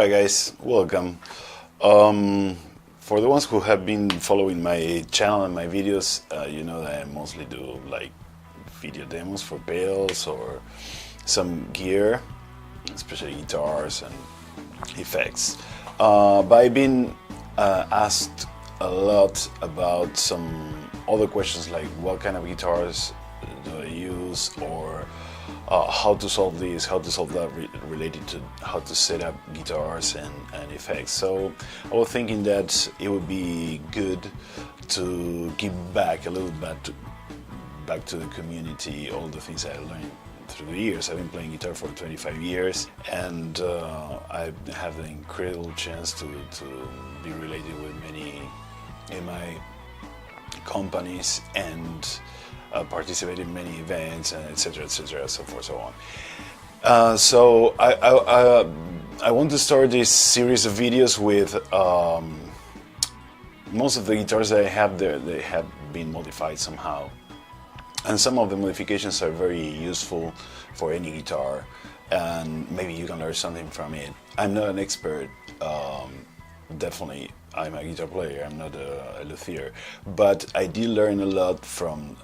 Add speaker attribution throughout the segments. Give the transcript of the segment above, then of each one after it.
Speaker 1: Alright guys, welcome. For the ones who have been following my channel and my videos, you know that I mostly do like video demos for pedals or some gear, especially guitars and effects. But I've been asked a lot about some other questions like what kind of guitars do I use, or how to solve this, how to solve that, related to how to set up guitars and effects. So I was thinking that it would be good to give back a little bit back to the community, all the things I learned through the years. I've been playing guitar for 25 years, and I have the incredible chance to be related with many MI companies and participate in many events, and etc., so forth, so on. So I want to start this series of videos with most of the guitars that I have there. They have been modified somehow, and some of the modifications are very useful for any guitar, and maybe you can learn something from it. I'm not an expert, definitely. I'm a guitar player, I'm not a luthier, but I did learn a lot from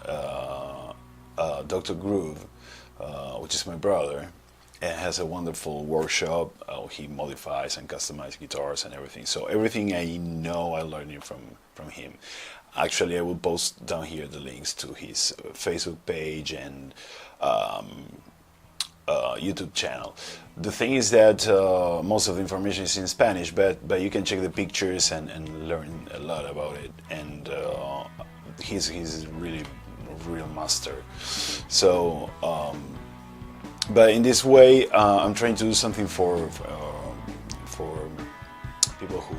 Speaker 1: Dr. Groove, which is my brother, and has a wonderful workshop. He modifies and customizes guitars and everything. So everything I know, I learned it from him. Actually, I will post down here the links to his Facebook page and YouTube channel. The thing is that most of the information is in Spanish, but you can check the pictures and learn a lot about it. And he's really a real master. So, but in this way, I'm trying to do something for people who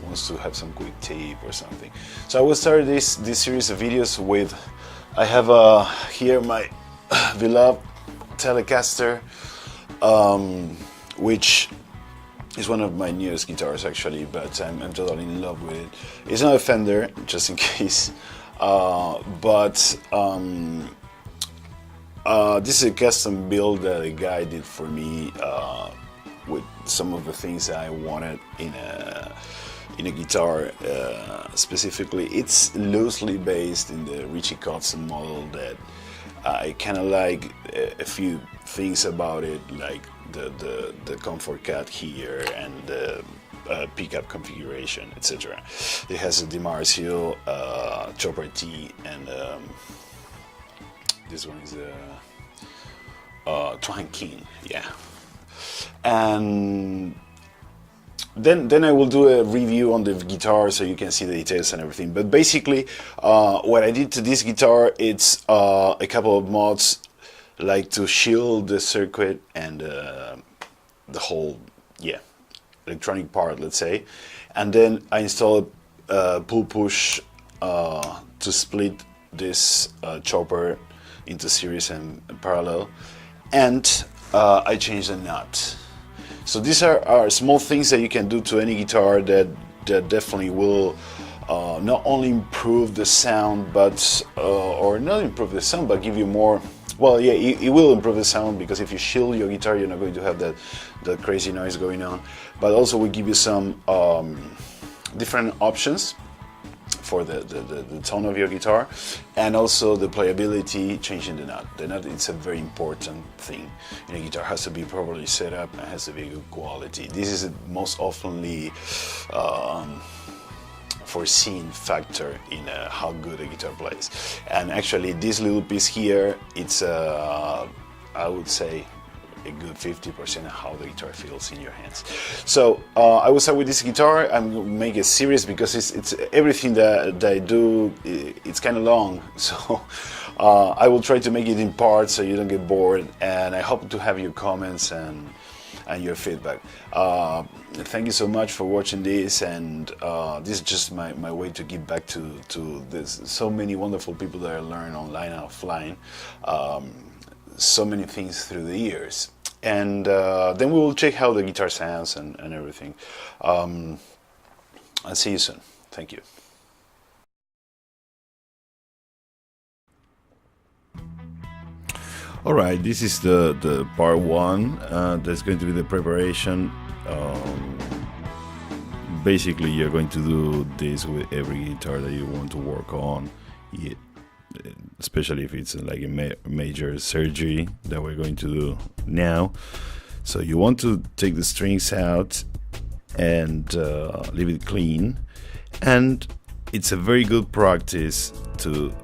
Speaker 1: wants to have some quick tip or something. So I will start this series of videos with, I have here my beloved Telecaster, which is one of my newest guitars actually, but I'm totally in love with it. It's not a Fender, just in case, but this is a custom build that a guy did for me, with some of the things that I wanted in a guitar. Specifically, it's loosely based in the Richie Kotzen model that I kind of like a few things about it, like the comfort cut here and the pickup configuration, etc. It has a DiMarzio chopper T, and this one is a Twine King, yeah. And then I will do a review on the guitar so you can see the details and everything. But basically, what I did to this guitar, it's a couple of mods, like to shield the circuit and the whole, electronic part, let's say. And then I installed a pull push to split this chopper into series and parallel, and I changed the nut. So these are small things that you can do to any guitar that definitely will not only improve the sound, but or not improve the sound, but give you more. Well, yeah, it will improve the sound, because if you shield your guitar, you're not going to have that crazy noise going on. But also will give you some different options for the tone of your guitar, and also the playability, changing the nut. The nut, it's a very important thing in a guitar. It has to be properly set up and has to be good quality. This is the most oftenly foreseen factor in how good a guitar plays. And actually, this little piece here, it's I would say a good 50% of how the guitar feels in your hands. So I will start with this guitar. I'm going to make it serious because it's everything that I do, it's kind of long, so I will try to make it in parts so you don't get bored, and I hope to have your comments and your feedback. Thank you so much for watching this, and this is just my way to give back to this so many wonderful people that I learn online and offline, so many things through the years. And then we will check how the guitar sounds and everything. I'll see you soon. Thank you. Alright, this is the part one. That's going to be the preparation Basically, you're going to do this with every guitar that you want to work on, especially if it's like a major surgery that we're going to do now. So you want to take the strings out and leave it clean, and it's a very good practice to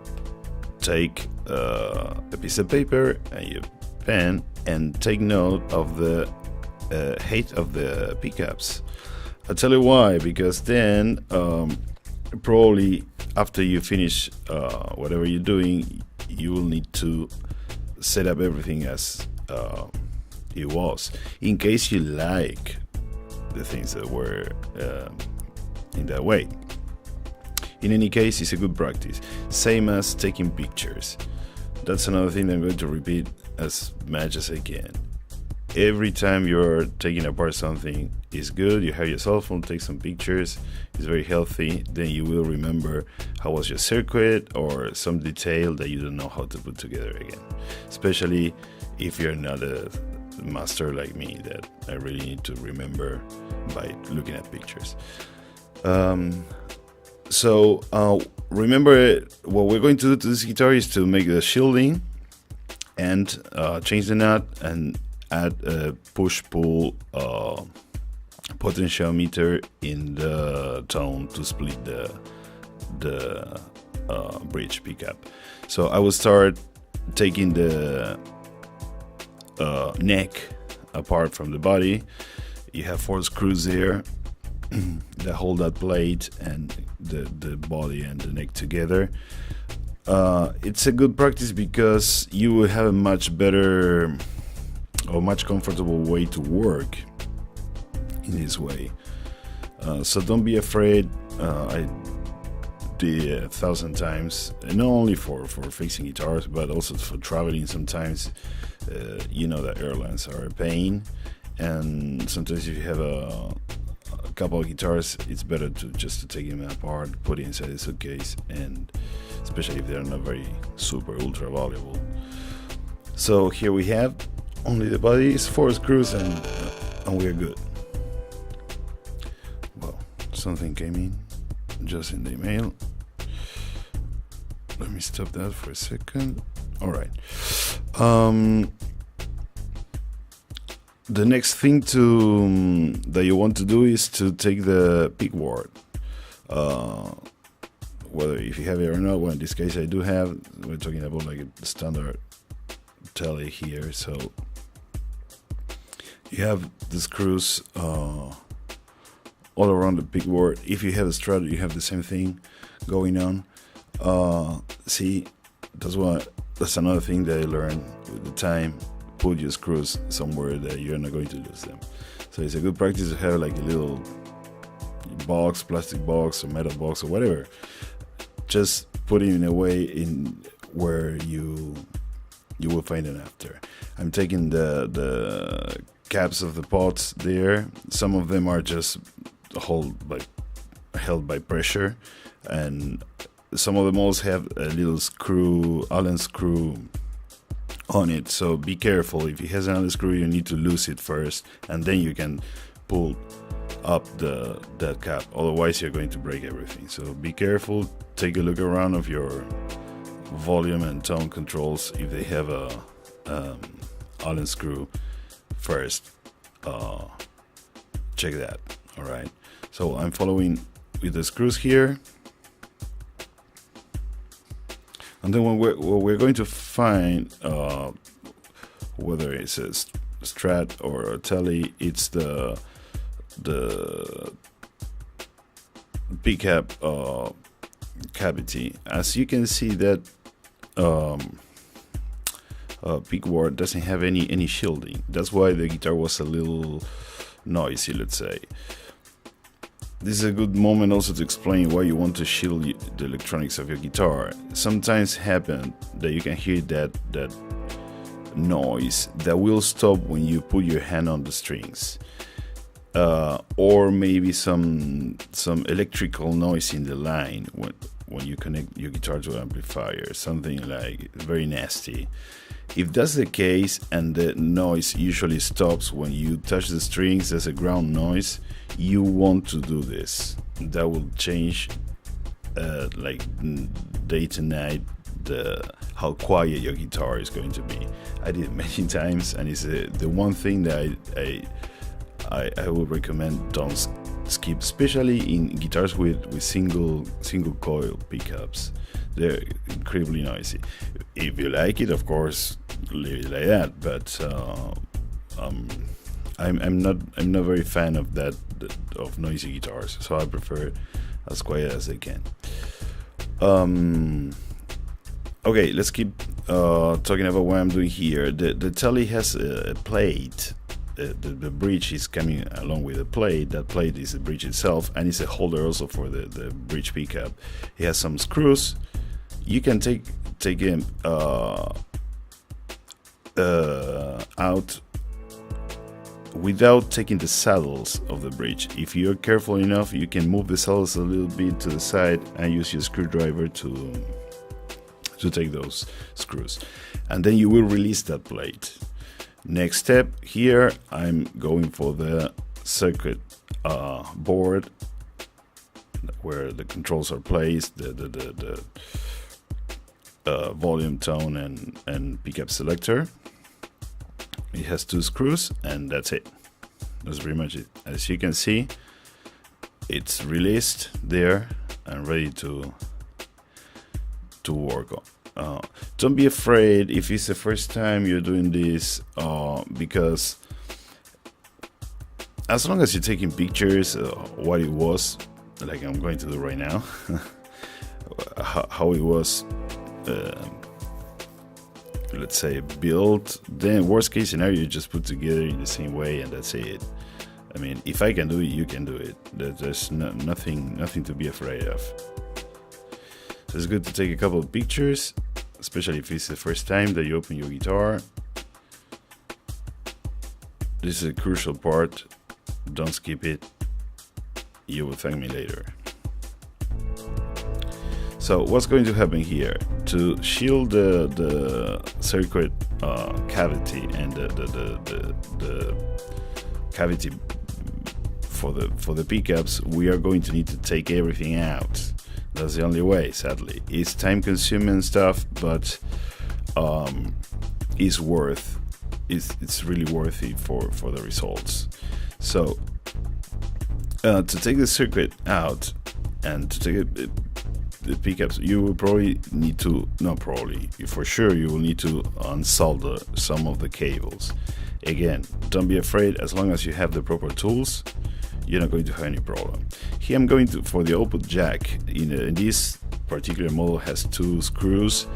Speaker 1: take a piece of paper and your pen and take note of the height of the pickups. I'll tell you why, because then probably after you finish whatever you're doing, you will need to set up everything as it was, in case you like the things that were in that way. In any case, it's a good practice, same as taking pictures. That's another thing I'm going to repeat as much as I can. Every time you're taking apart something, it's good. You have your cell phone, take some pictures. It's very healthy. Then you will remember how was your circuit or some detail that you don't know how to put together again. Especially if you're not a master like me, that I really need to remember by looking at pictures. So remember, what we're going to do to this guitar is to make the shielding and change the nut and add a push-pull potentiometer in the tone to split the bridge pickup. So I will start taking the neck apart from the body. You have 4 screws there that hold that plate and the body and the neck together. It's a good practice because you will have a much better or much comfortable way to work in this way. So don't be afraid. I did 1,000 times, and not only for fixing guitars, but also for traveling. Sometimes you know that airlines are a pain, and sometimes if you have a couple of guitars, it's better to just take them apart, put it inside a suitcase, and especially if they're not very super ultra valuable. So here we have only the body is 4 screws, and we're good. Well, something came in just in the email. Let me stop that for a second. All right. The next thing that you want to do is to take the pickguard. Whether if you have it or not, well, in this case I do have. We're talking about like a standard tele here, so you have the screws all around the pickguard. If you have a Strat, you have the same thing going on. See, that's another thing that I learned with the time. Put your screws somewhere that you're not going to lose them. So it's a good practice to have like a little box, plastic box or metal box or whatever. Just put it in a way in where you will find it after. I'm taking the caps of the pots there. Some of them are just held by pressure, and some of them also have a little screw, Allen screw on it. So be careful. If it has another screw, you need to loose it first, and then you can pull up that cap. Otherwise, you're going to break everything. So be careful. Take a look around of your volume and tone controls if they have a Allen screw first. Check that. All right. So I'm following with the screws here. And then what we're going to find, whether it's a Strat or a Tele, it's the pickup cavity. As you can see, that pickguard doesn't have any shielding. That's why the guitar was a little noisy, let's say. This is a good moment also to explain why you want to shield the electronics of your guitar. Sometimes happen that you can hear that noise that will stop when you put your hand on the strings, or maybe some electrical noise in the line when you connect your guitar to an amplifier, something like very nasty. If that's the case and the noise usually stops when you touch the strings as a ground noise, you want to do this. That will change like day to night how quiet your guitar is going to be. I did it many times, and it's the one thing that I would recommend don't skip, especially in guitars with single coil pickups. They're incredibly noisy. If you like it, of course, leave it like that. But I'm not very fan of that of noisy guitars, so I prefer as quiet as I can. Okay, let's keep talking about what I'm doing here. The Tele has a plate. The bridge is coming along with the plate. That plate is the bridge itself, and it's a holder also for the bridge pickup. It has some screws. You can take them out without taking the saddles of the bridge. If you're careful enough, you can move the saddles a little bit to the side and use your screwdriver to take those screws, and then you will release that plate. Next step here, I'm going for the circuit board where the controls are placed, the volume, tone, and pickup selector. It has 2 screws, and that's it. That's pretty much it. As you can see, it's released there and ready to work on. Don't be afraid if it's the first time you're doing this, because as long as you're taking pictures what it was, like I'm going to do right now, how it was, let's say, built, then worst case scenario, you just put together in the same way, and that's it. I mean, if I can do it, you can do it. There's nothing to be afraid of. So it's good to take a couple of pictures, especially if it's the first time that you open your guitar. This is a crucial part. Don't skip it. You will thank me later. So what's going to happen here? To shield the circuit cavity and the cavity for the pickups, we are going to need to take everything out. That's the only way, sadly. It's time-consuming stuff, but it's really worthy for the results. So to take the circuit out and to take the pickups, you will probably need to, not probably, for sure you will need to unsolder some of the cables. Again, don't be afraid. As long as you have the proper tools, you're not going to have any problem. Here I'm going to, for the output jack, in this particular model has 2 screws,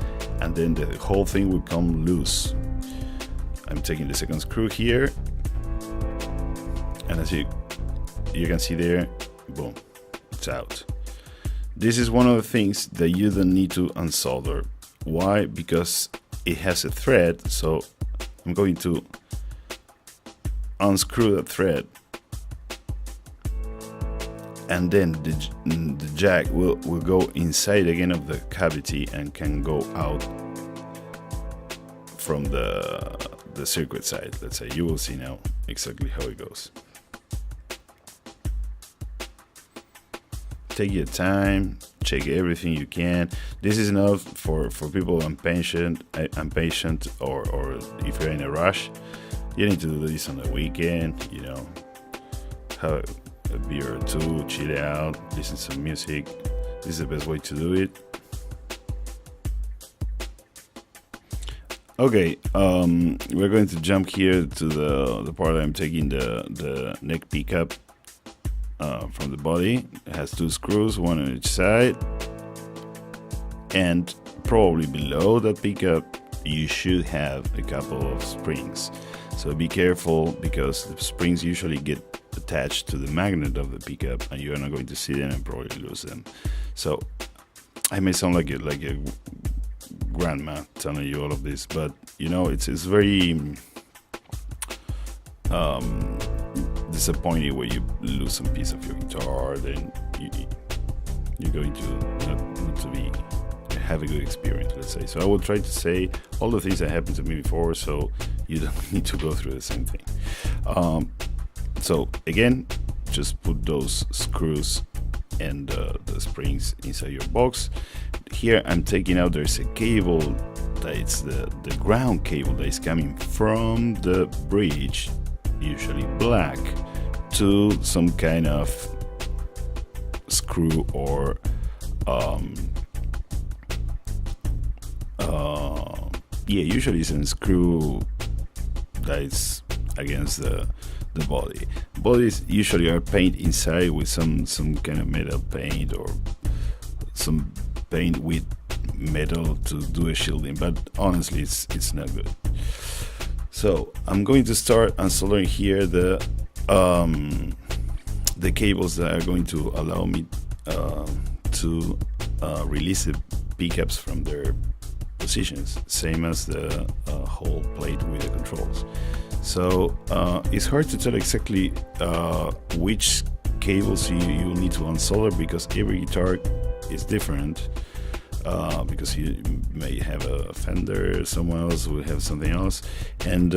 Speaker 1: and then the whole thing will come loose. I'm taking the second screw here, and as you can see there, boom, it's out. This is one of the things that you don't need to unsolder. Why? Because it has a thread, so I'm going to unscrew that thread, and then the jack will go inside again of the cavity and can go out from the circuit side. Let's say, you will see now exactly how it goes. Take your time, check everything you can. This is enough for people impatient, or if you're in a rush. You need to do this on the weekend, have a beer or 2, chill out, listen to some music. This is the best way to do it. Okay, we're going to jump here to the part I'm taking the neck pickup from the body. It has 2 screws, 1 on each side, and probably below that pickup you should have a couple of springs. So be careful, because the springs usually get attached to the magnet of the pickup, and you're not going to see them and probably lose them. So I may sound like a grandma telling you all of this, but it's very disappointing when you lose some piece of your guitar. Then
Speaker 2: you're going to not to be have a good experience, let's say. So I will try to say all the things that happened to me before, so you don't need to go through the same thing. So again, just put those screws and the springs inside your box. Here I'm taking out, there's a cable that it's the ground cable that is coming from the bridge, usually black, to some kind of screw or yeah, usually it's a screw that is against the body. Bodies usually are painted inside with some kind of metal paint or some paint with metal to do a shielding, but honestly it's not good. So I'm going to start unsoldering here the cables that are going to allow me to release the pickups from their positions, same as the whole plate with the controls. So it's hard to tell exactly which cables you need to unsolder, because every guitar is different, because you may have a Fender, someone else will have something else, and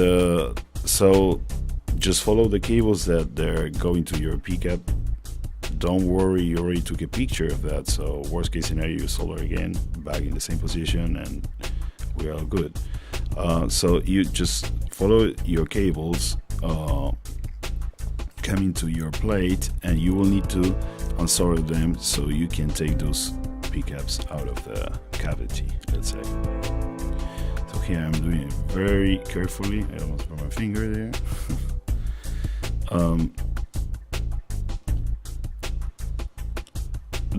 Speaker 2: so just follow the cables that they're going to your pickup. Don't worry, you already took a picture of that, so worst case scenario, you solder again, back in the same position, and we're all good. So you just follow your cables coming to your plate, and you will need to unsolder them so you can take those pickups out of the cavity, let's say. So here I'm doing it very carefully. I almost put my finger there.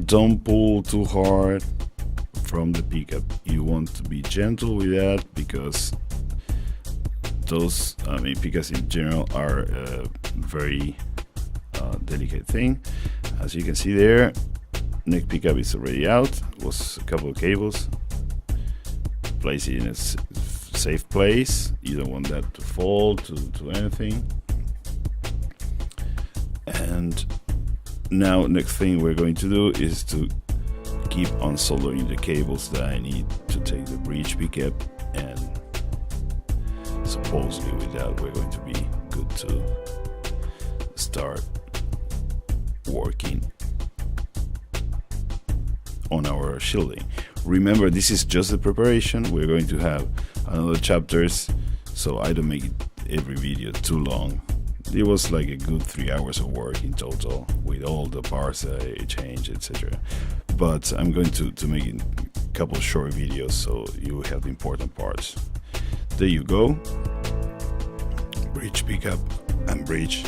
Speaker 2: Don't pull too hard from the pickup. You want to be gentle with that, because those, pickups in general are a very delicate thing. As you can see there, neck pickup is already out. It was a couple of cables. Place it in a safe place. You don't want that to fall to anything. And now next thing we're going to do is to keep on soldering the cables that I need to take the bridge pickup, and supposedly with that we're going to be good to start working on our shielding. Remember, this is just the preparation. We're going to have another chapters, so I don't make every video too long. It was like a good 3 hours of work in total, with all the parts that I changed, etc. But I'm going to make a couple of short videos so you have the important parts. There you go. Bridge pickup and bridge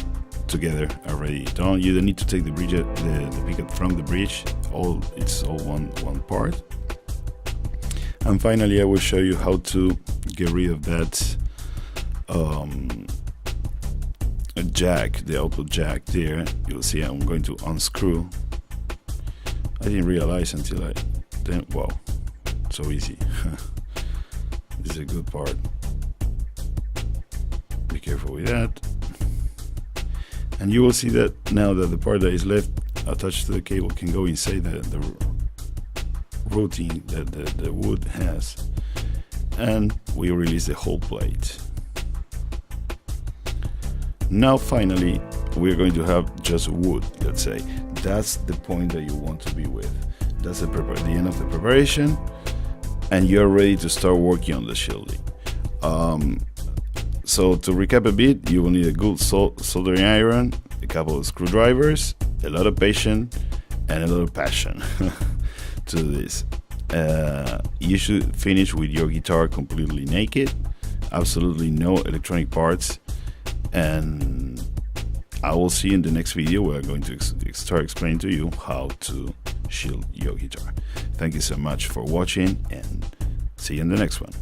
Speaker 2: together already done. You don't need to take the bridge, the pickup from the bridge. It's all one part. And finally, I will show you how to get rid of that jack, the output jack there. You'll see I'm going to unscrew. I didn't realize until wow, so easy. This is a good part. Be careful with that. And you will see that now that the part that is left attached to the cable can go inside the routing that the wood has, and we release the whole plate. Now finally we're going to have just wood, let's say. That's the point that you want to be with. That's the end of the preparation, and you're ready to start working on the shielding. So to recap a bit, you will need a good soldering iron, a couple of screwdrivers, a lot of patience, and a lot of passion to this. You should finish with your guitar completely naked, absolutely no electronic parts, and I will see you in the next video where I'm going to start explaining to you how to shield your guitar. Thank you so much for watching, and see you in the next one.